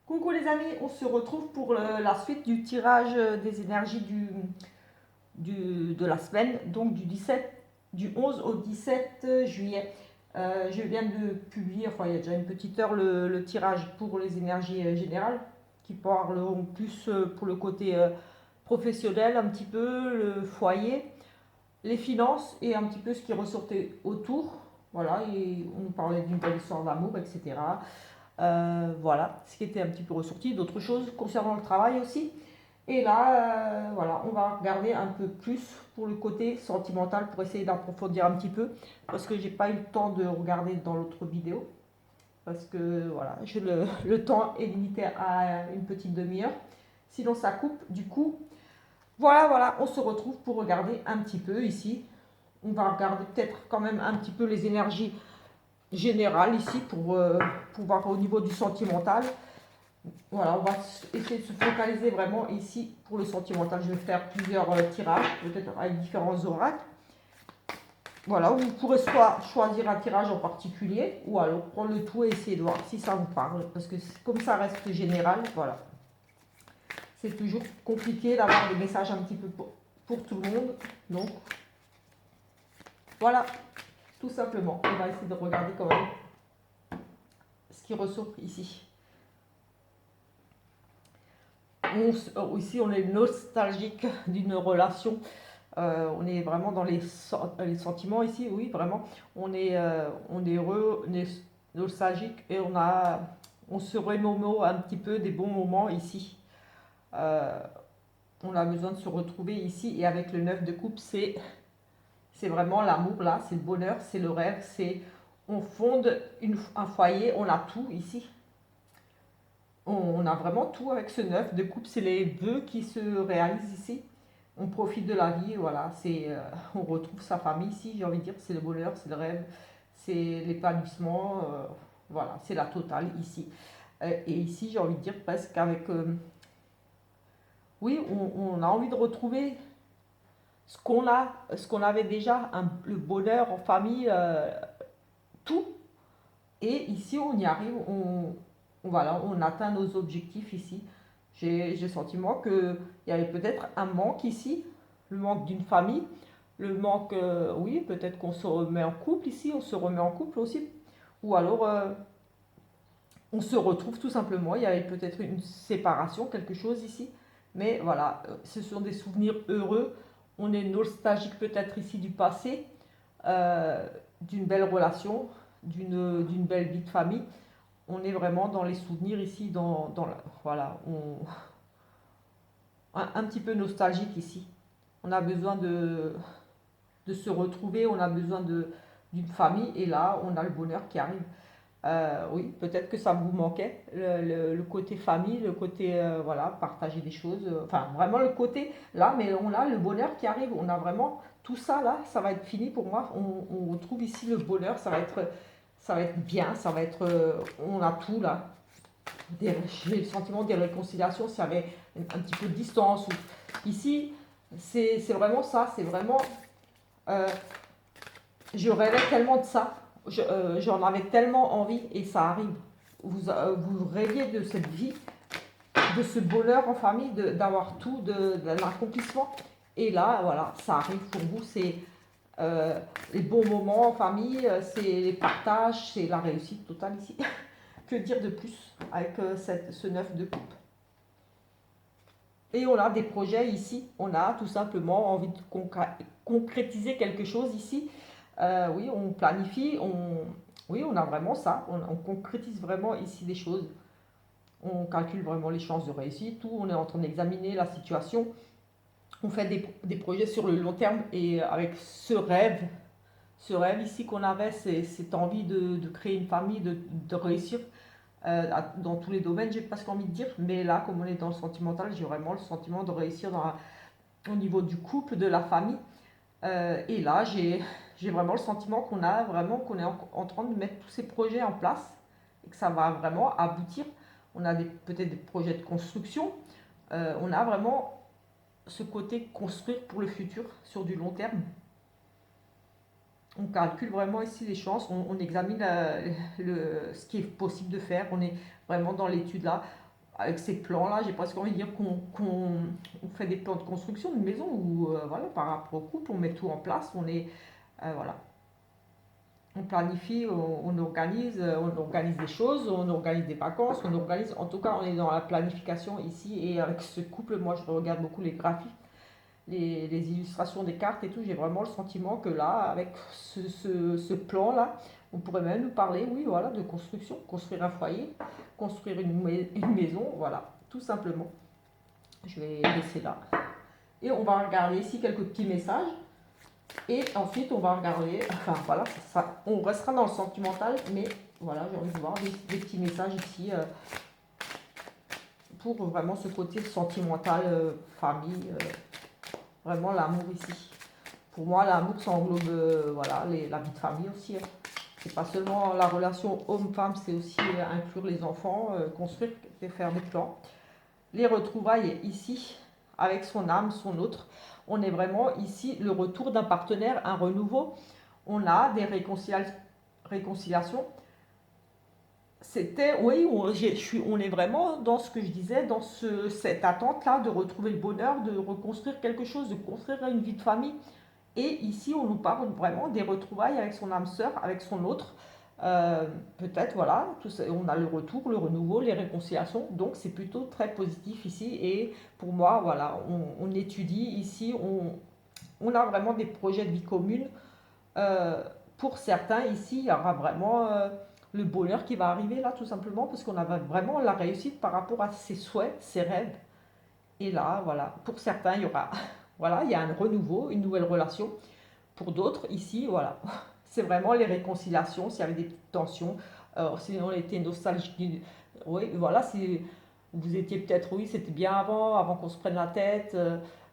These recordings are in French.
Coucou les amis, on se retrouve pour la suite du tirage des énergies de la semaine, donc du 11 au 17 juillet. Je viens de publier, enfin il y a déjà une petite heure, le tirage pour les énergies générales, qui parleront plus pour le côté professionnel, un petit peu le foyer, les finances et un petit peu ce qui ressortait autour. Voilà, et on parlait d'une belle histoire d'amour, etc. Voilà, ce qui était un petit peu ressorti, d'autres choses concernant le travail aussi. Et là, voilà, on va regarder un peu plus pour le côté sentimental pour essayer d'approfondir un petit peu, parce que j'ai pas eu le temps de regarder dans l'autre vidéo, parce que voilà, le temps est limité à une petite demi-heure, sinon ça coupe. Du coup, voilà, on se retrouve pour regarder un petit peu ici. On va regarder peut-être quand même un petit peu les énergies générales ici pour voir au niveau du sentimental. Voilà, on va essayer de se focaliser vraiment ici pour le sentimental. Je vais faire plusieurs tirages, peut-être avec différents oracles. Voilà, vous pourrez soit choisir un tirage en particulier, ou alors prendre le tout et essayer de voir si ça vous parle. Parce que comme ça reste général, voilà. C'est toujours compliqué d'avoir des messages un petit peu pour tout le monde. Donc, voilà, tout simplement. On va essayer de regarder quand même ce qui ressort ici. Ici, on est nostalgique d'une relation. On est vraiment dans les sentiments ici, oui, vraiment. On est heureux, on est nostalgique et on se remémore un petit peu des bons moments ici. Euh, on a besoin de se retrouver ici et avec le 9 de coupe, c'est vraiment l'amour là, c'est le bonheur, c'est le rêve, on fonde un foyer, on a tout ici. On a vraiment tout avec ce 9 de coupe, c'est les vœux qui se réalisent ici. On profite de la vie, voilà, on retrouve sa famille ici, j'ai envie de dire, c'est le bonheur, c'est le rêve, c'est l'épanouissement, voilà, c'est la totale ici. Et ici, j'ai envie de dire presque avec, oui, on a envie de retrouver ce qu'on avait déjà, le bonheur en famille, tout. Et ici, on y arrive, voilà, on atteint nos objectifs ici. J'ai le sentiment qu'il y avait peut-être un manque ici, le manque d'une famille, le manque, oui, peut-être qu'on se remet en couple ici, on se remet en couple aussi. Ou alors, on se retrouve tout simplement, il y avait peut-être une séparation, quelque chose ici. Mais voilà, ce sont des souvenirs heureux. On est nostalgique peut-être ici du passé, euh, d'une belle relation, d'une belle vie de famille. On est vraiment dans les souvenirs ici, voilà, un petit peu nostalgique ici. On a besoin de se retrouver, on a besoin d'une famille, et là, on a le bonheur qui arrive. Oui, peut-être que ça vous manquait, le côté famille, le côté, voilà, partager des choses, enfin, vraiment le côté là, mais on a le bonheur qui arrive, on a vraiment tout ça là, ça va être fini pour moi, on retrouve ici le bonheur, ça va être bien, on a tout là. J'ai le sentiment des réconciliations s'il y avait un petit peu de distance. Ici, c'est vraiment ça, c'est vraiment, euh, je rêvais tellement de ça, j'en avais tellement envie et ça arrive. Vous rêviez de cette vie, de ce bonheur en famille, d'avoir tout, de l'accomplissement. Et là, voilà, ça arrive pour vous. C'est les bons moments en famille, c'est les partages, c'est la réussite totale ici. Que dire de plus avec ce 9 de coupe. Et on a des projets ici, on a tout simplement envie de concrétiser quelque chose ici. Oui, on planifie, oui, on a vraiment ça, on concrétise vraiment ici des choses. On calcule vraiment les chances de réussite, tout, on est en train d'examiner la situation. On fait des projets sur le long terme et avec ce rêve ici qu'on avait, cette envie de créer une famille, de réussir dans tous les domaines, j'ai presque envie de dire, mais là, comme on est dans le sentimental, j'ai vraiment le sentiment de réussir au niveau du couple, de la famille. Et là, j'ai vraiment le sentiment qu'on est en train de mettre tous ces projets en place et que ça va vraiment aboutir. On a peut-être des projets de construction. On a vraiment ce côté construire pour le futur sur du long terme. On calcule vraiment ici les chances, on examine ce qui est possible de faire, on est vraiment dans l'étude là. avec ces plans-là, j'ai presque envie de dire qu'on fait des plans de construction d'une maison où, voilà, par rapport au couple, on met tout en place, voilà, on planifie, on organise des choses, on organise des vacances, on organise, en tout cas, on est dans la planification ici. Et avec ce couple, moi, je regarde beaucoup les graphiques, les illustrations des cartes et tout. J'ai vraiment le sentiment que là, avec ce plan-là, on pourrait même nous parler, oui, voilà, de construction, construire un foyer, construire une maison, voilà, tout simplement. Je vais laisser là. Et on va regarder ici quelques petits messages. Et ensuite, on va regarder, enfin voilà, ça, on restera dans le sentimental, mais voilà, j'ai envie de voir des petits messages ici pour vraiment ce côté sentimental, famille, vraiment l'amour ici. Pour moi, l'amour, ça englobe voilà, la vie de famille aussi. Hein. C'est pas seulement la relation homme-femme, c'est aussi inclure les enfants, construire et faire des plans. Les retrouvailles ici, avec son âme, son autre. On est vraiment ici le retour d'un partenaire, un renouveau. On a des réconciliations. C'était, oui, on est vraiment dans ce que je disais, dans cette attente-là de retrouver le bonheur, de reconstruire quelque chose, de construire une vie de famille. Et ici, on nous parle vraiment des retrouvailles avec son âme sœur, avec son autre. Peut-être, voilà, tout ça, on a le retour, le renouveau, les réconciliations. Donc, c'est plutôt très positif ici. Et pour moi, voilà, on étudie ici, on a vraiment des projets de vie commune. Euh, pour certains, ici, il y aura vraiment le bonheur qui va arriver là, tout simplement, parce qu'on a vraiment la réussite par rapport à ses souhaits, ses rêves. Et là, voilà, pour certains, il y aura, voilà, il y a un renouveau, une nouvelle relation. Pour d'autres, ici, voilà, c'est vraiment les réconciliations, s'il y avait des petites tensions, si on était nostalgique, oui, voilà, si vous étiez peut-être, oui, c'était bien avant qu'on se prenne la tête,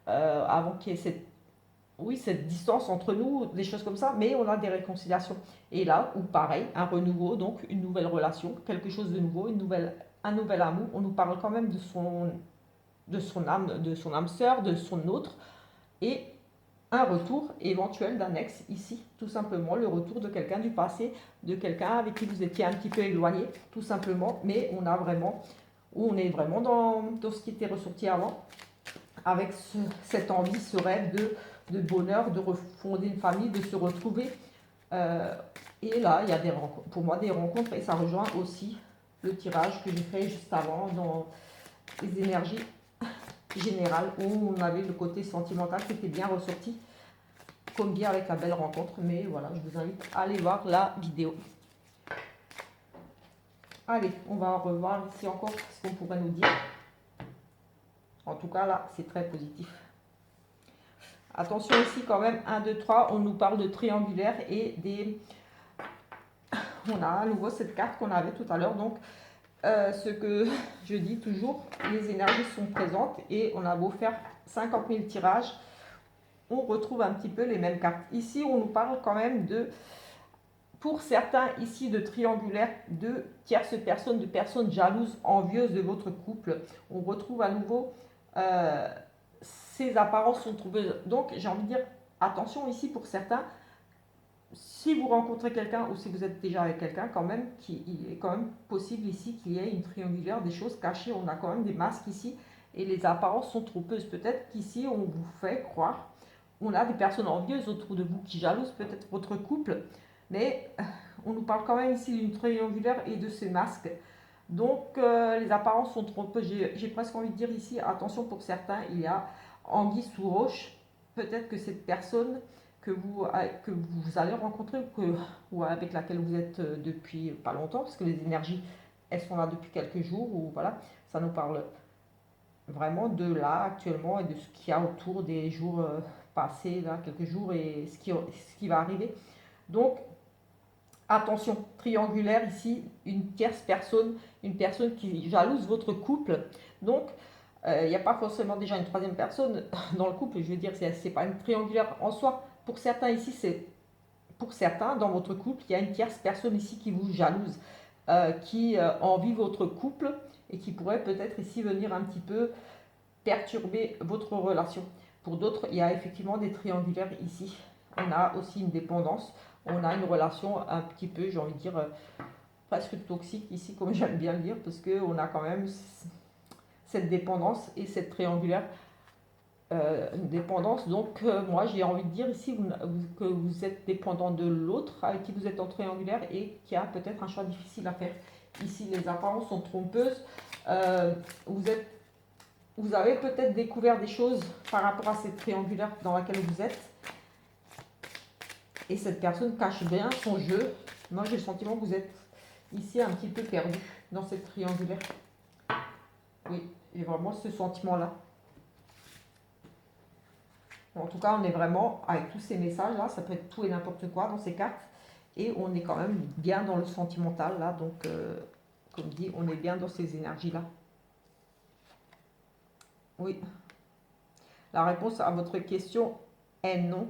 avant qu'il y ait cette distance entre nous, des choses comme ça, mais on a des réconciliations. Et là, ou pareil, un renouveau, donc une nouvelle relation, quelque chose de nouveau, un nouvel amour, on nous parle quand même de son âme sœur, de son autre, et un retour éventuel d'un ex ici, tout simplement, le retour de quelqu'un du passé, de quelqu'un avec qui vous étiez un petit peu éloigné, tout simplement, mais on est vraiment dans ce qui était ressorti avant, avec cette envie, ce rêve de bonheur, de refonder une famille, de se retrouver. Euh, et là, il y a pour moi des rencontres, et ça rejoint aussi le tirage que j'ai fait juste avant dans les énergies générales, où on avait le côté sentimental qui était bien ressorti, comme bien avec la belle rencontre. Mais voilà, je vous invite à aller voir la vidéo. Allez, on va revoir ici encore ce qu'on pourrait nous dire. En tout cas, là, c'est très positif. Attention ici quand même, 1, 2, 3, on nous parle de triangulaire et des... On a à nouveau cette carte qu'on avait tout à l'heure. Donc, ce que je dis toujours, les énergies sont présentes et on a beau faire 50 000 tirages, on retrouve un petit peu les mêmes cartes. Ici, on nous parle quand même pour certains ici, de triangulaire, de tierces personnes, de personnes jalouses, envieuses de votre couple. On retrouve à nouveau... ces apparences sont trompeuses. Donc, j'ai envie de dire, attention ici pour certains, si vous rencontrez quelqu'un ou si vous êtes déjà avec quelqu'un, quand même, il est quand même possible ici qu'il y ait une triangulaire, des choses cachées. On a quand même des masques ici et les apparences sont trompeuses. Peut-être qu'ici, on vous fait croire, on a des personnes envieuses autour de vous qui jalousent peut-être votre couple, mais on nous parle quand même ici d'une triangulaire et de ces masques. Donc, les apparences sont trompeuses. J'ai presque envie de dire ici, attention pour certains, il y a anguille sous roche. Peut-être que cette personne que vous allez rencontrer ou avec laquelle vous êtes depuis pas longtemps, parce que les énergies, elles sont là depuis quelques jours, ou voilà, ça nous parle vraiment de là actuellement et de ce qu'il y a autour des jours passés, là, quelques jours, et ce qui va arriver. Donc, attention, triangulaire ici, une tierce personne, une personne qui jalouse votre couple. Donc, il n'y a pas forcément déjà une troisième personne dans le couple, je veux dire, c'est pas une triangulaire en soi. Pour certains ici, pour certains dans votre couple, il y a une tierce personne ici qui vous jalouse, qui envie votre couple et qui pourrait peut-être ici venir un petit peu perturber votre relation. Pour d'autres, il y a effectivement des triangulaires ici. On a aussi une dépendance, on a une relation un petit peu, j'ai envie de dire, presque toxique ici, comme j'aime bien le dire, parce qu'on a quand même cette dépendance et cette triangulaire une dépendance. Donc moi j'ai envie de dire ici que vous êtes dépendant de l'autre avec qui vous êtes en triangulaire et qui a peut-être un choix difficile à faire. Ici les apparences sont trompeuses. Vous avez peut-être découvert des choses par rapport à cette triangulaire dans laquelle vous êtes. Et cette personne cache bien son jeu. Moi j'ai le sentiment que vous êtes ici un petit peu perdu dans cette triangulaire. Oui, j'ai vraiment ce sentiment-là. En tout cas, on est vraiment, avec tous ces messages-là, ça peut être tout et n'importe quoi dans ces cartes. Et on est quand même bien dans le sentimental, là. Donc, comme dit, on est bien dans ces énergies-là. Oui. La réponse à votre question est non.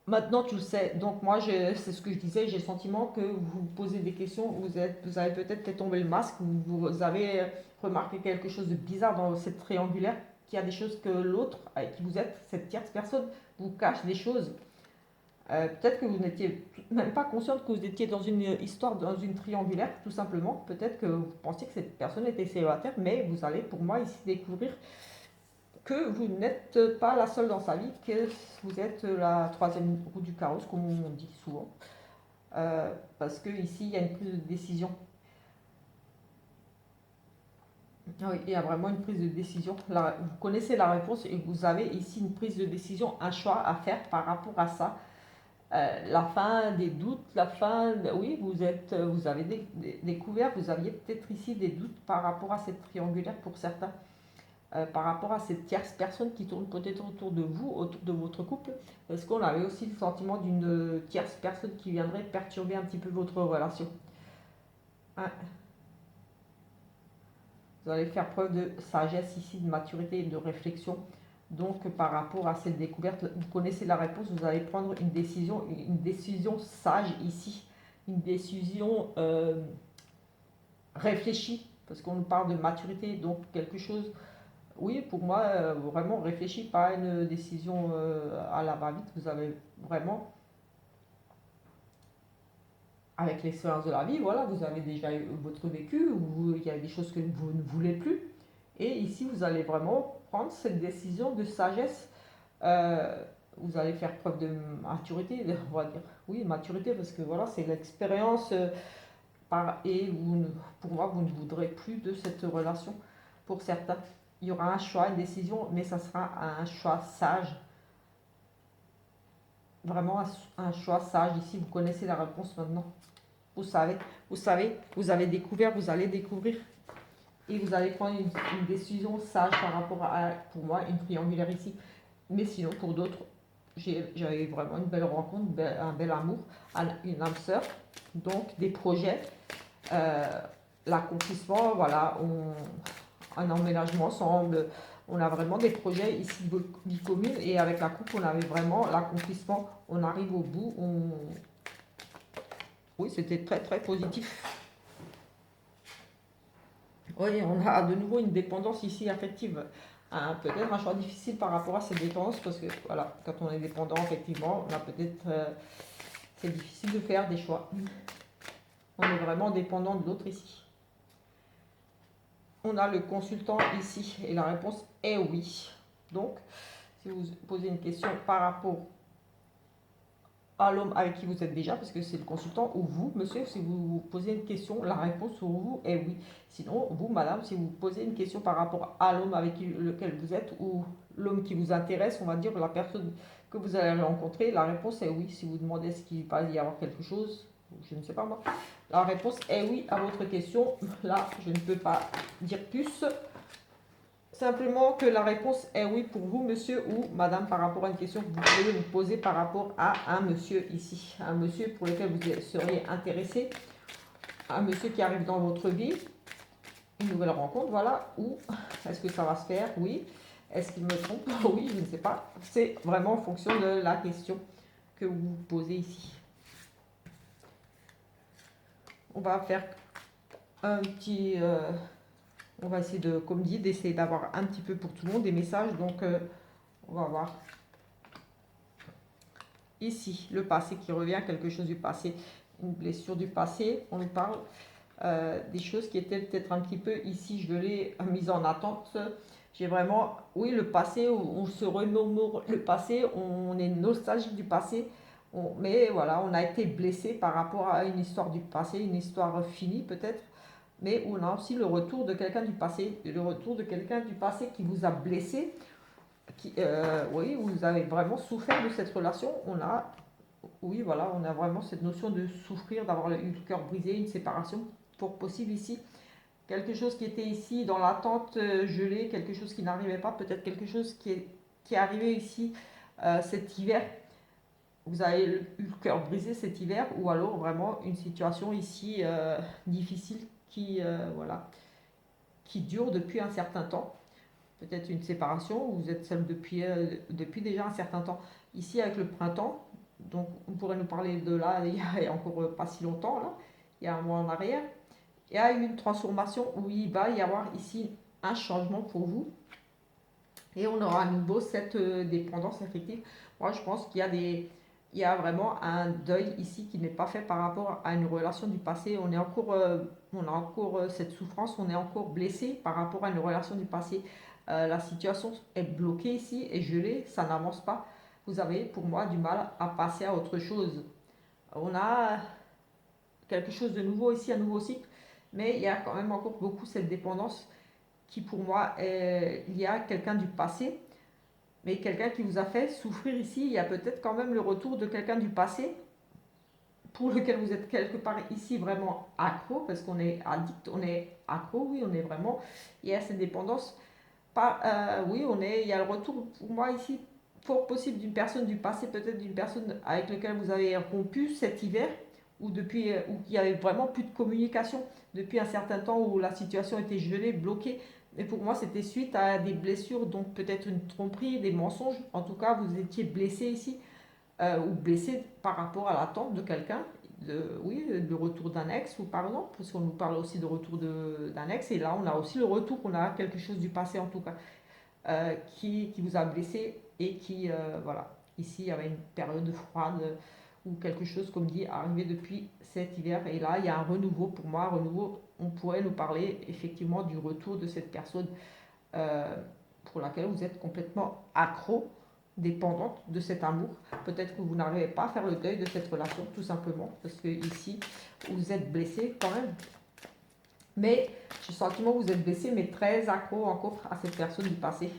Maintenant, tu le sais. Donc, moi, c'est ce que je disais. J'ai le sentiment que vous posez des questions. Vous avez peut-être fait tomber le masque. Vous avez remarqué quelque chose de bizarre dans cette triangulaire. Qu'il y a des choses que l'autre, avec qui vous êtes, cette tierce personne, vous cache des choses. Peut-être que vous n'étiez même pas consciente que vous étiez dans une histoire, dans une triangulaire, tout simplement. Peut-être que vous pensiez que cette personne était célibataire, mais vous allez, pour moi, ici découvrir que vous n'êtes pas la seule dans sa vie, que vous êtes la troisième roue du carrosse, comme on dit souvent. Parce que ici, il y a une prise de décision. Oui, il y a vraiment une prise de décision. Là, vous connaissez la réponse et vous avez ici une prise de décision, un choix à faire par rapport à ça. La fin des doutes, oui, vous avez découvert, vous aviez peut-être ici des doutes par rapport à cette triangulaire pour certains, par rapport à cette tierce personne qui tourne peut-être autour de vous, autour de votre couple. Est-ce qu'on avait aussi le sentiment d'une tierce personne qui viendrait perturber un petit peu votre relation? Hein. Vous allez faire preuve de sagesse ici, de maturité et de réflexion. Donc, par rapport à cette découverte, vous connaissez la réponse, vous allez prendre une décision sage ici, une décision réfléchie, parce qu'on nous parle de maturité, donc quelque chose, oui, pour moi, vraiment réfléchi, pas une décision à la va-vite. Vous avez vraiment, avec l'expérience de la vie, voilà, vous avez déjà eu votre vécu, il y a des choses que vous ne voulez plus, et ici, vous allez vraiment prendre cette décision de sagesse. Vous allez faire preuve de maturité, on va dire. Oui, maturité, parce que voilà, c'est l'expérience. Et pour moi, vous ne voudrez plus de cette relation. Pour certains, il y aura un choix, une décision, mais ça sera un choix sage. Vraiment un choix sage. Ici, vous connaissez la réponse maintenant. Vous savez, vous avez découvert, vous allez découvrir. Et vous allez prendre une décision sage par rapport à, pour moi, une triangulaire ici. Mais sinon, pour d'autres, j'avais vraiment une belle rencontre, un bel amour, une âme sœur, donc des projets, l'accomplissement, voilà, un emménagement ensemble, on a vraiment des projets ici de vie commune et avec la couple, on avait vraiment l'accomplissement, on arrive au bout, oui, c'était très très positif. Oui, on a de nouveau une dépendance ici affective. Peut-être un choix difficile par rapport à cette dépendance parce que voilà, quand on est dépendant, effectivement, on a peut-être c'est difficile de faire des choix. On est vraiment dépendant de l'autre ici. On a le consultant ici et la réponse est oui. Donc, si vous posez une question par rapport à l'homme avec qui vous êtes déjà, parce que c'est le consultant, ou vous, monsieur, si vous posez une question, la réponse pour vous est oui. Sinon, vous, madame, si vous posez une question par rapport à l'homme avec lequel vous êtes, ou l'homme qui vous intéresse, on va dire la personne que vous allez rencontrer, la réponse est oui. Si vous demandez ce qu'il va y avoir quelque chose, je ne sais pas moi, la réponse est oui à votre question. Là, je ne peux pas dire plus. Simplement que la réponse est oui pour vous, monsieur ou madame, par rapport à une question que vous pouvez vous poser par rapport à un monsieur ici. Un monsieur pour lequel vous seriez intéressé. Un monsieur qui arrive dans votre vie. Une nouvelle rencontre, voilà. Ou est-ce que ça va se faire? Oui. Est-ce qu'il me trompe? Oui, je ne sais pas. C'est vraiment en fonction de la question que vous posez ici. On va faire un petit... on va essayer de, comme dit, d'essayer d'avoir un petit peu pour tout le monde des messages. Donc, on va voir. Ici, le passé qui revient, quelque chose du passé, une blessure du passé, on nous parle. des choses qui étaient peut-être un petit peu ici, je l'ai mise en attente. J'ai vraiment, oui, le passé, on se remémore le passé, on est nostalgique du passé, mais voilà, on a été blessé par rapport à une histoire du passé, une histoire finie peut-être, mais on a aussi le retour de quelqu'un du passé, le retour de quelqu'un du passé qui vous a blessé, oui, vous avez vraiment souffert de cette relation. Oui, voilà, on a vraiment cette notion de souffrir, d'avoir eu le cœur brisé, une séparation, pour possible ici. Quelque chose qui était ici dans l'attente gelée, quelque chose qui n'arrivait pas, peut-être quelque chose qui est arrivé ici cet hiver. Vous avez eu le cœur brisé cet hiver, ou alors vraiment une situation ici difficile voilà, qui dure depuis un certain temps. Peut-être une séparation, ou vous êtes seul depuis déjà un certain temps. Ici avec le printemps, donc on pourrait nous parler de là, il y a encore pas si longtemps, là, il y a un mois en arrière. Il y a une transformation où il va y avoir ici un changement pour vous. Et on aura à nouveau cette dépendance affective. Moi, je pense il y a vraiment un deuil ici qui n'est pas fait par rapport à une relation du passé. On a encore cette souffrance, on est encore blessé par rapport à une relation du passé. La situation est bloquée ici et gelée, ça n'avance pas. Vous avez pour moi du mal à passer à autre chose. On a quelque chose de nouveau ici, un nouveau cycle, mais il y a quand même encore beaucoup cette dépendance qui pour moi il y a quelqu'un du passé, mais quelqu'un qui vous a fait souffrir ici. Il y a peut-être quand même le retour de quelqu'un du passé pour lequel vous êtes quelque part ici vraiment accro, parce qu'on est addict, on est accro, oui, on est vraiment, il y a cette dépendance. Oui, il y a le retour pour moi ici, fort possible d'une personne du passé, peut-être d'une personne avec laquelle vous avez rompu cet hiver, ou depuis, où il y avait vraiment plus de communication depuis un certain temps, où la situation était gelée, bloquée. Mais pour moi, c'était suite à des blessures, donc peut-être une tromperie, des mensonges. En tout cas, vous étiez blessé ici, ou blessé par rapport à l'attente de quelqu'un. Oui, le retour d'un ex, ou par exemple, parce qu'on nous parle aussi de retour d'un ex, et là on a aussi le retour, on a quelque chose du passé en tout cas, qui vous a blessé et voilà, ici il y avait une période froide ou quelque chose, comme dit, arrivé depuis cet hiver, et là il y a un renouveau pour moi, un renouveau, on pourrait nous parler effectivement du retour de cette personne euh, pour laquelle vous êtes complètement accro, dépendante de cet amour. Peut-être que vous n'arrivez pas à faire le deuil de cette relation, tout simplement, parce que ici, vous êtes blessé quand même. Mais j'ai le sentiment que vous êtes blessé, mais très accro encore à cette personne du passé.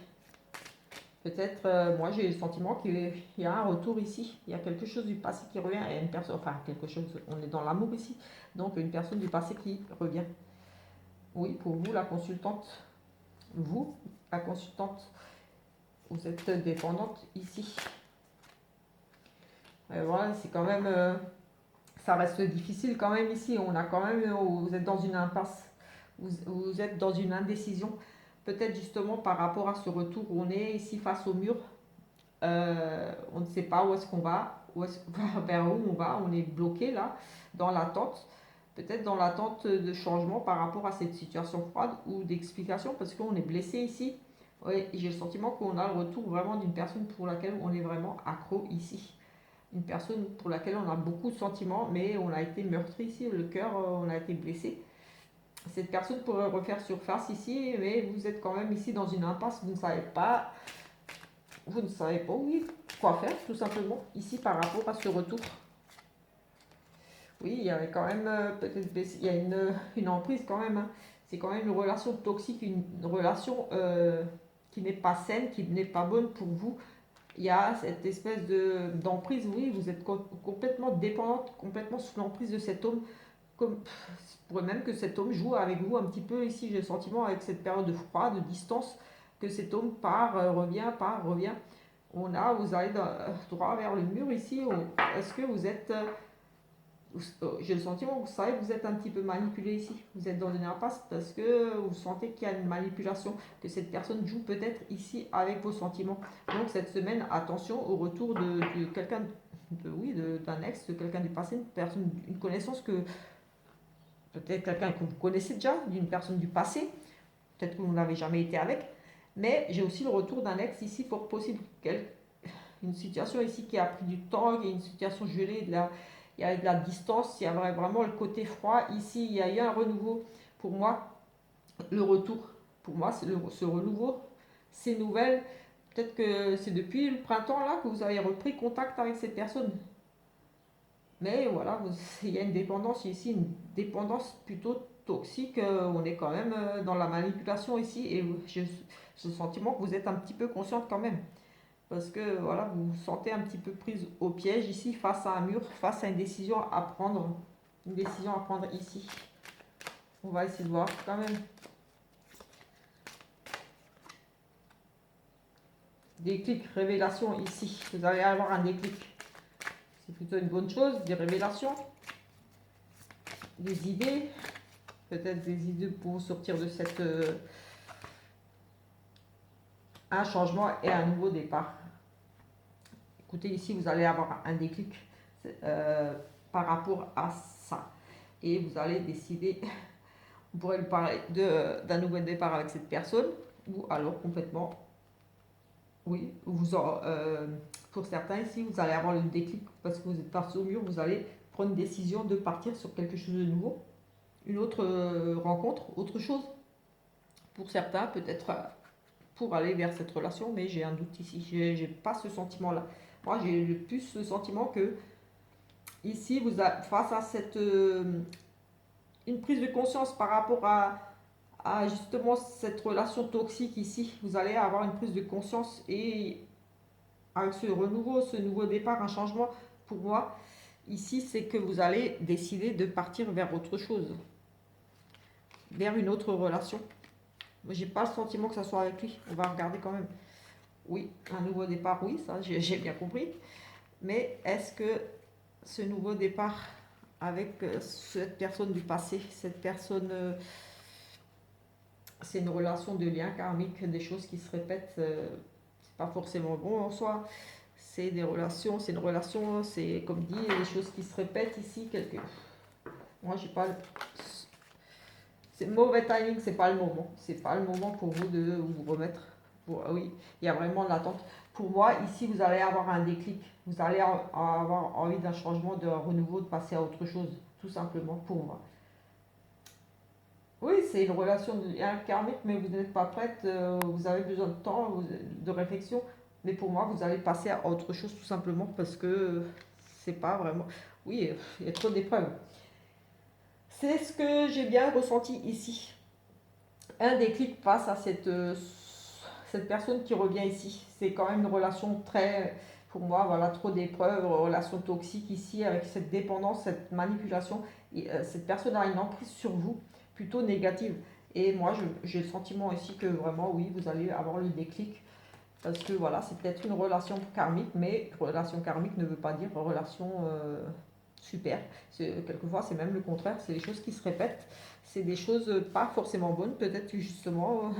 Peut-être, moi j'ai le sentiment qu'il y a un retour ici, il y a quelque chose du passé qui revient, et une personne, enfin quelque chose, on est dans l'amour ici, donc une personne du passé qui revient. Oui, pour vous, la consultante, vous, la consultante, vous êtes dépendante ici. Voilà, c'est quand même, ça reste difficile quand même ici. On a quand même, vous êtes dans une impasse, vous êtes dans une indécision. Peut-être justement par rapport à ce retour où on est ici face au mur, on ne sait pas où est-ce qu'on va, vers où on va, on est bloqué là, dans l'attente. Peut-être dans l'attente de changement par rapport à cette situation froide ou d'explication, parce qu'on est blessé ici. Oui, j'ai le sentiment qu'on a le retour vraiment d'une personne pour laquelle on est vraiment accro ici. Une personne pour laquelle on a beaucoup de sentiments, mais on a été meurtri ici, le cœur, on a été blessé. Cette personne pourrait refaire surface ici, mais vous êtes quand même ici dans une impasse, vous ne savez pas, oui, quoi faire, tout simplement, ici par rapport à ce retour. Oui, il y avait quand même, peut-être, il y a une emprise quand même, hein. C'est quand même une relation toxique, une relation qui n'est pas saine, qui n'est pas bonne pour vous. Il y a cette espèce d'emprise, oui, vous êtes complètement dépendante, complètement sous l'emprise de cet homme. Comme, je pourrais même que cet homme joue avec vous un petit peu ici, j'ai le sentiment, avec cette période de froid, de distance, que cet homme part, revient. Vous allez droit vers le mur ici. Est-ce que vous êtes, j'ai le sentiment que vous savez que vous êtes un petit peu manipulé ici. Vous êtes dans une impasse parce que vous sentez qu'il y a une manipulation, que cette personne joue peut-être ici avec vos sentiments. Donc cette semaine, attention au retour de quelqu'un, oui, d'un ex, de quelqu'un du passé, une connaissance que peut-être quelqu'un que vous connaissez déjà, d'une personne du passé, peut-être que vous n'avez jamais été avec, mais j'ai aussi le retour d'un ex ici, fort possible, une situation ici qui a pris du temps, qui est une situation gelée, il y a de la distance, il y a vraiment le côté froid. Ici, il y a eu un renouveau. Pour moi, le retour, pour moi, ce renouveau, ces nouvelles, peut-être que c'est depuis le printemps là que vous avez repris contact avec cette personne. Mais voilà, il y a une dépendance ici, une dépendance plutôt toxique. On est quand même dans la manipulation ici et j'ai ce sentiment que vous êtes un petit peu consciente quand même. Parce que voilà, vous vous sentez un petit peu prise au piège ici, face à un mur, face à une décision à prendre. Une décision à prendre ici. On va essayer de voir quand même. Déclic, révélation ici. Vous allez avoir un déclic. C'est plutôt une bonne chose, des révélations, des idées. Peut-être des idées pour sortir de cette... un changement et un nouveau départ. Écoutez, ici, vous allez avoir un déclic par rapport à ça. Et vous allez décider, vous pourrez lui parler d'un nouveau départ avec cette personne, ou alors complètement, oui, pour certains ici, vous allez avoir le déclic parce que vous êtes parti au mur, vous allez prendre une décision de partir sur quelque chose de nouveau, une autre rencontre, autre chose. Pour certains, peut-être pour aller vers cette relation, mais j'ai un doute ici, j'ai pas ce sentiment-là. Moi, j'ai le plus ce sentiment que ici, face à cette une prise de conscience par rapport à justement cette relation toxique ici, vous allez avoir une prise de conscience et avec ce renouveau, ce nouveau départ, un changement, pour moi, ici, c'est que vous allez décider de partir vers autre chose, vers une autre relation. J'ai pas le sentiment que ça soit avec lui. On va regarder quand même. Oui, un nouveau départ, oui, ça j'ai bien compris. Mais est-ce que ce nouveau départ avec cette personne du passé, cette personne, c'est une relation de lien karmique, des choses qui se répètent, c'est pas forcément bon en soi. C'est des relations, c'est une relation, c'est comme dit, des choses qui se répètent ici. Moi, j'ai pas. C'est mauvais timing, c'est pas le moment. C'est pas le moment pour vous de vous remettre. Oui, il y a vraiment de l'attente. Pour moi, ici, vous allez avoir un déclic. Vous allez avoir envie d'un changement, de renouveau, de passer à autre chose, tout simplement, pour moi. Oui, c'est une relation karmique, mais vous n'êtes pas prête, vous avez besoin de temps, de réflexion. Mais pour moi, vous allez passer à autre chose, tout simplement, parce que c'est pas vraiment. Oui, il y a trop d'épreuves. C'est ce que j'ai bien ressenti ici. Un déclic face à cette personne qui revient ici. C'est quand même une relation très, pour moi, voilà, trop d'épreuves, relation toxique ici, avec cette dépendance, cette manipulation. Et, cette personne a une emprise sur vous, plutôt négative. Et moi, j'ai le sentiment ici que vraiment, oui, vous allez avoir le déclic. Parce que voilà, c'est peut-être une relation karmique, mais relation karmique ne veut pas dire relation super. Quelquefois, c'est même le contraire, c'est des choses qui se répètent. C'est des choses pas forcément bonnes, peut-être que justement,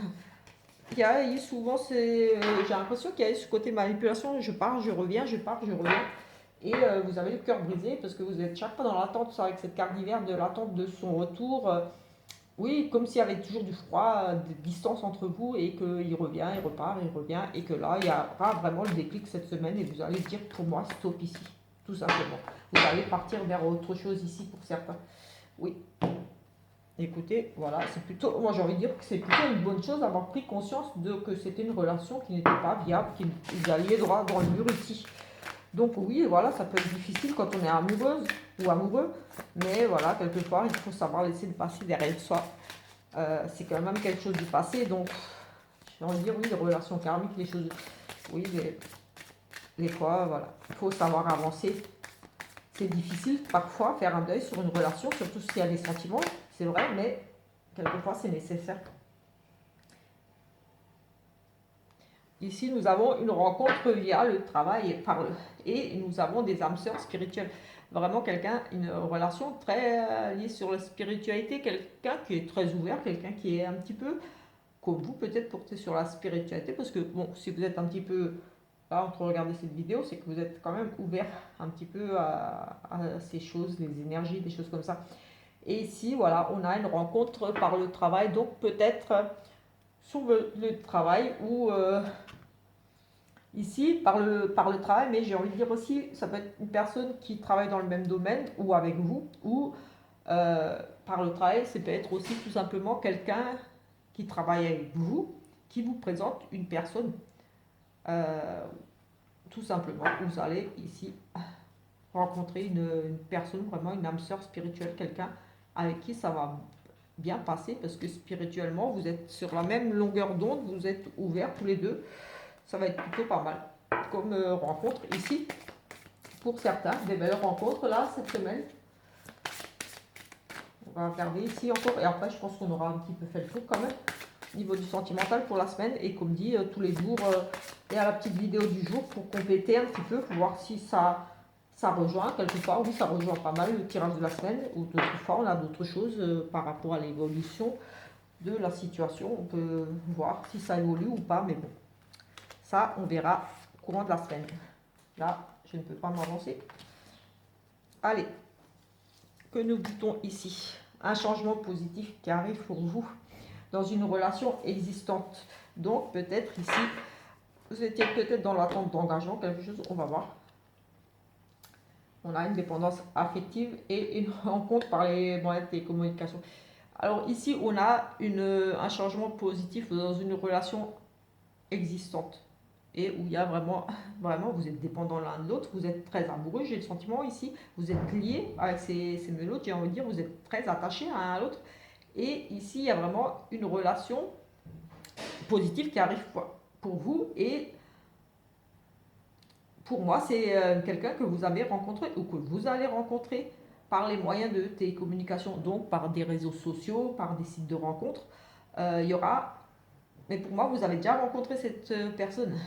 il y a eu souvent, j'ai l'impression qu'il y a eu ce côté manipulation, je pars, je reviens, je pars, je reviens. Et vous avez le cœur brisé parce que vous êtes chaque fois dans l'attente, avec cette carte d'hiver, de l'attente de son retour. Oui, comme s'il y avait toujours du froid, de distance entre vous et qu'il revient, il repart, il revient. Et que là, il y aura vraiment le déclic cette semaine et vous allez dire pour moi, stop ici, tout simplement. Vous allez partir vers autre chose ici pour certains. Oui. Écoutez, voilà, c'est plutôt, moi j'ai envie de dire que c'est plutôt une bonne chose d'avoir pris conscience que c'était une relation qui n'était pas viable, qu'ils alliez droit dans le mur ici. Donc oui, voilà, ça peut être difficile quand on est amoureuse ou amoureux, mais voilà, quelque part, il faut savoir laisser le passé derrière soi. C'est quand même quelque chose du passé, donc j'ai envie de dire, oui, les relations karmiques, les choses, oui, les fois, voilà, il faut savoir avancer. C'est difficile parfois faire un deuil sur une relation, surtout s'il y a des sentiments, c'est vrai, mais quelquefois c'est nécessaire. Ici, nous avons une rencontre via le travail et nous avons des âmes sœurs spirituelles. Vraiment une relation très liée sur la spiritualité, quelqu'un qui est très ouvert, quelqu'un qui est un petit peu comme vous, peut-être porté sur la spiritualité, parce que bon, si vous êtes un petit peu là en train de regarder cette vidéo, c'est que vous êtes quand même ouvert un petit peu à ces choses, les énergies, des choses comme ça. Et ici, voilà, on a une rencontre par le travail, donc peut-être sur le travail où ici par le travail, mais j'ai envie de dire aussi, ça peut être une personne qui travaille dans le même domaine ou avec vous, ou par le travail, c'est peut-être aussi tout simplement quelqu'un qui travaille avec vous, qui vous présente une personne. Euh, Tout simplement, vous allez ici rencontrer une personne, vraiment une âme sœur spirituelle, quelqu'un avec qui ça va bien passer, parce que spirituellement, vous êtes sur la même longueur d'onde, vous êtes ouverts tous les deux, ça va être plutôt pas mal comme rencontre ici. Pour certains, des belles rencontres là cette semaine. On va regarder ici encore, et après je pense qu'on aura un petit peu fait le tour quand même au niveau du sentimental pour la semaine. Et comme dit, tous les jours, il y a la petite vidéo du jour pour compléter un petit peu, pour voir si ça rejoint quelque part. Oui, ça rejoint pas mal le tirage de la semaine, ou d'autres fois on a d'autres choses par rapport à l'évolution de la situation. On peut voir si ça évolue ou pas, mais bon, ça on verra au courant de la semaine. Là, je ne peux pas m'avancer. Allez, que nous butons ici. Un changement positif qui arrive pour vous dans une relation existante. Donc peut-être ici, vous étiez peut-être dans l'attente d'engagement, quelque chose, on va voir. On a une dépendance affective et une rencontre par les moyens de communication. Alors ici, on a un changement positif dans une relation existante. Et où il y a vraiment, vous êtes dépendants l'un de l'autre, vous êtes très amoureux, j'ai le sentiment ici, vous êtes liés avec ces mélodes, j'ai envie de dire, vous êtes très attachés l'un à l'autre. Et ici, il y a vraiment une relation positive qui arrive pour vous. Et pour moi, c'est quelqu'un que vous avez rencontré ou que vous allez rencontrer par les moyens de télécommunication, donc par des réseaux sociaux, par des sites de rencontres. Il y aura, mais pour moi, vous avez déjà rencontré cette personne.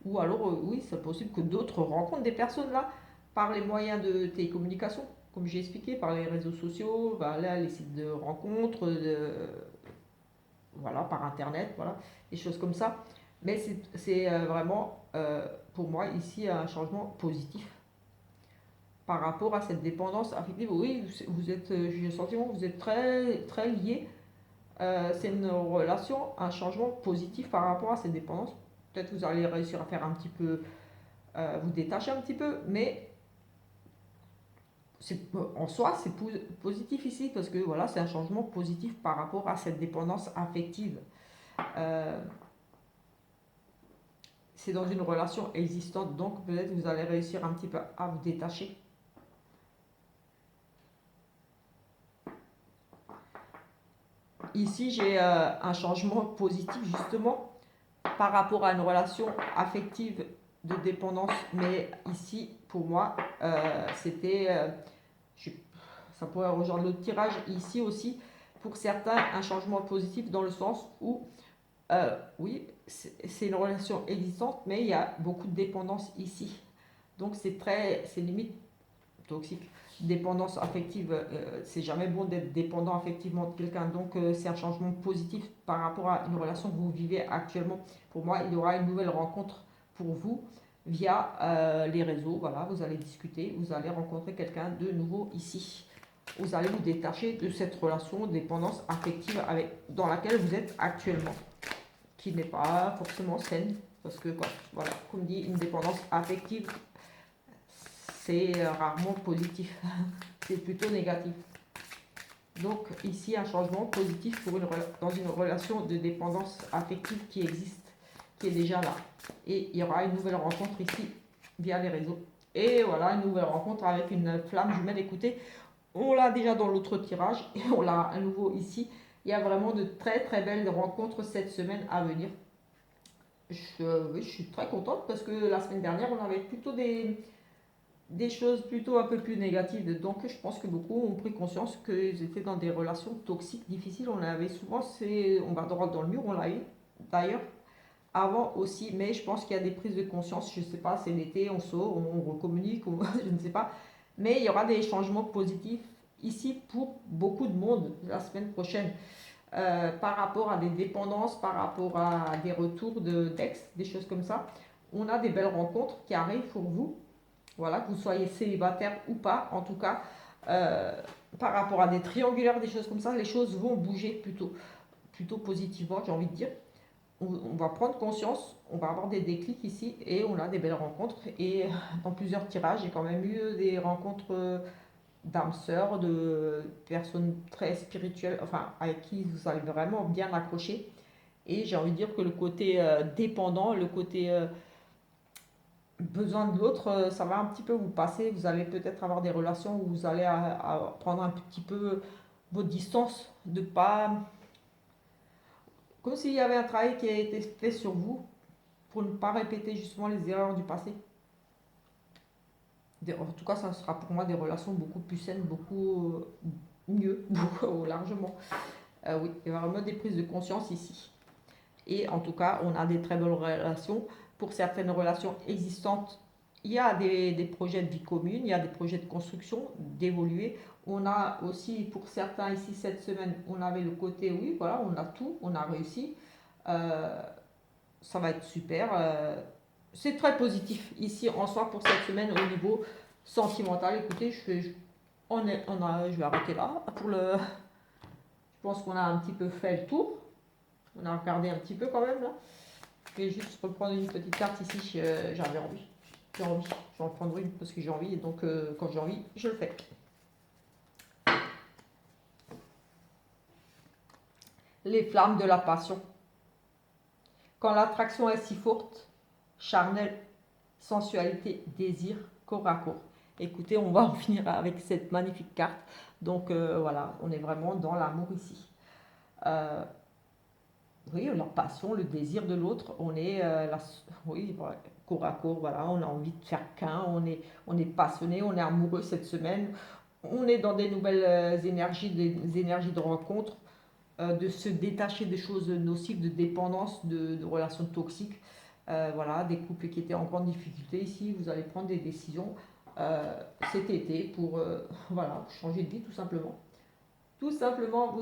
Ou alors, oui, c'est possible que d'autres rencontrent des personnes là par les moyens de télécommunication, comme j'ai expliqué, par les réseaux sociaux, bah, là, les sites de rencontres, voilà, par internet, voilà, des choses comme ça. Mais c'est vraiment pour moi ici un changement positif par rapport à cette dépendance affective. Oui, vous êtes, j'ai le sentiment que vous êtes très, très liés. C'est une relation, un changement positif par rapport à cette dépendance. Peut-être que vous allez réussir à faire un petit peu, vous détacher un petit peu, mais en soi, c'est positif ici parce que voilà, c'est un changement positif par rapport à cette dépendance affective. Euh, c'est dans une relation existante, donc peut-être vous allez réussir un petit peu à vous détacher. Ici, j'ai un changement positif justement par rapport à une relation affective de dépendance, mais ici, pour moi, c'était, ça pourrait rejoindre le tirage ici aussi, pour certains, un changement positif dans le sens où, oui, c'est une relation existante, mais il y a beaucoup de dépendance ici. Donc c'est limite toxique. Dépendance affective, c'est jamais bon d'être dépendant affectivement de quelqu'un. Donc c'est un changement positif par rapport à une relation que vous vivez actuellement. Pour moi, il y aura une nouvelle rencontre pour vous via les réseaux. Voilà, vous allez discuter, vous allez rencontrer quelqu'un de nouveau ici. Vous allez vous détacher de cette relation de dépendance affective dans laquelle vous êtes actuellement, qui n'est pas forcément saine. Parce que, voilà, comme dit, une dépendance affective, c'est rarement positif, c'est plutôt négatif. Donc ici, un changement positif dans une relation de dépendance affective qui existe, qui est déjà là. Et il y aura une nouvelle rencontre ici via les réseaux. Et voilà, une nouvelle rencontre avec une flamme jumelle. Écoutez, on l'a déjà dans l'autre tirage et on l'a à nouveau ici. Il y a vraiment de très très belles rencontres cette semaine à venir. Oui, je suis très contente parce que la semaine dernière, on avait plutôt des choses plutôt un peu plus négatives. Donc je pense que beaucoup ont pris conscience qu'ils étaient dans des relations toxiques, difficiles. On avait souvent, on va droit dans le mur, on l'a eu d'ailleurs avant aussi, mais je pense qu'il y a des prises de conscience, je ne sais pas, c'est l'été, on sort, on recommunique, je ne sais pas, mais il y aura des changements positifs ici pour beaucoup de monde la semaine prochaine. Par rapport à des dépendances, par rapport à des retours d'ex, des choses comme ça, on a des belles rencontres qui arrivent pour vous. Voilà, que vous soyez célibataire ou pas, en tout cas, par rapport à des triangulaires, des choses comme ça, les choses vont bouger plutôt positivement, j'ai envie de dire. on va prendre conscience, on va avoir des déclics ici et on a des belles rencontres. Et dans plusieurs tirages, j'ai quand même eu des rencontres d'âmes sœurs, de personnes très spirituelles, enfin avec qui vous allez vraiment bien accrocher. Et j'ai envie de dire que le côté dépendant, le côté besoin de l'autre, ça va un petit peu vous passer. Vous allez peut-être avoir des relations où vous allez prendre un petit peu votre distance, de pas. Comme s'il y avait un travail qui a été fait sur vous pour ne pas répéter justement les erreurs du passé. En tout cas, ça sera pour moi des relations beaucoup plus saines, beaucoup mieux, beaucoup largement. Oui, il y a vraiment des prises de conscience ici. Et en tout cas, on a des très belles relations. Pour certaines relations existantes, il y a des projets de vie commune, il y a des projets de construction, d'évoluer. On a aussi, pour certains ici cette semaine, on avait le côté, oui, voilà, on a tout, on a réussi. Euh, Ça va être super. C'est très positif ici en soi pour cette semaine au niveau sentimental. Écoutez, je vais arrêter là. Je pense qu'on a un petit peu fait le tour. On a regardé un petit peu quand même là. Je vais juste reprendre une petite carte ici. J'avais envie. J'ai envie. Je vais en prendre une parce que j'ai envie. Et donc, quand j'ai envie, je le fais. Les flammes de la passion. Quand l'attraction est si forte, charnelle, sensualité, désir, corps à corps. Écoutez, on va en finir avec cette magnifique carte. Donc voilà, on est vraiment dans l'amour ici. Euh, oui, la passion, le désir de l'autre, on est oui, voilà, corps à corps, voilà, on a envie de faire qu'un, on est passionné, on est amoureux cette semaine, on est dans des nouvelles énergies, des énergies de rencontre, de se détacher des choses nocives, de dépendance, de relations toxiques. Voilà, des couples qui étaient en grande difficulté ici, vous allez prendre des décisions euh, cet été pour voilà, changer de vie tout simplement. Tout simplement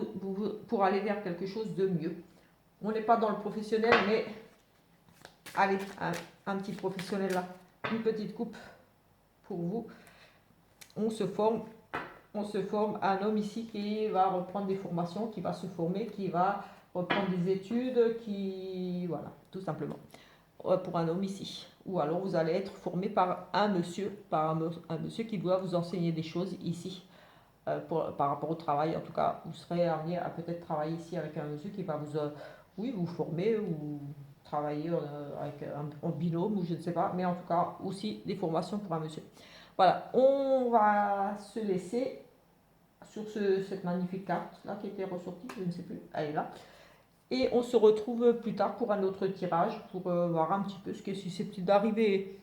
pour aller vers quelque chose de mieux. On n'est pas dans le professionnel, mais allez, un petit professionnel là, une petite coupe pour vous. On se forme on se forme un homme ici qui va reprendre des formations, qui va se former, qui va reprendre des études, qui. Voilà, tout simplement. Pour un homme ici. Ou alors vous allez être formé par un monsieur, un monsieur qui doit vous enseigner des choses ici. Par rapport au travail, en tout cas, vous serez amené à peut-être travailler ici avec un monsieur qui va vous, oui, vous former ou travailler avec en binôme ou je ne sais pas, mais en tout cas aussi des formations pour un monsieur. Voilà, on va se laisser sur cette magnifique carte là qui était ressortie, je ne sais plus, elle est là. Et on se retrouve plus tard pour un autre tirage pour voir un petit peu ce qui est susceptible d'arriver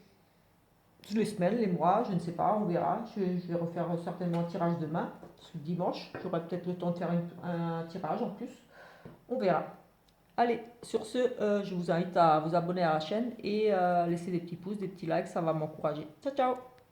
les semaines, les mois, je ne sais pas, on verra. Je vais refaire certainement un tirage demain, ce dimanche. J'aurai peut-être le temps de faire un tirage en plus. On verra. Allez, sur ce, je vous invite à vous abonner à la chaîne et laisser des petits pouces, des petits likes, ça va m'encourager. Ciao, ciao!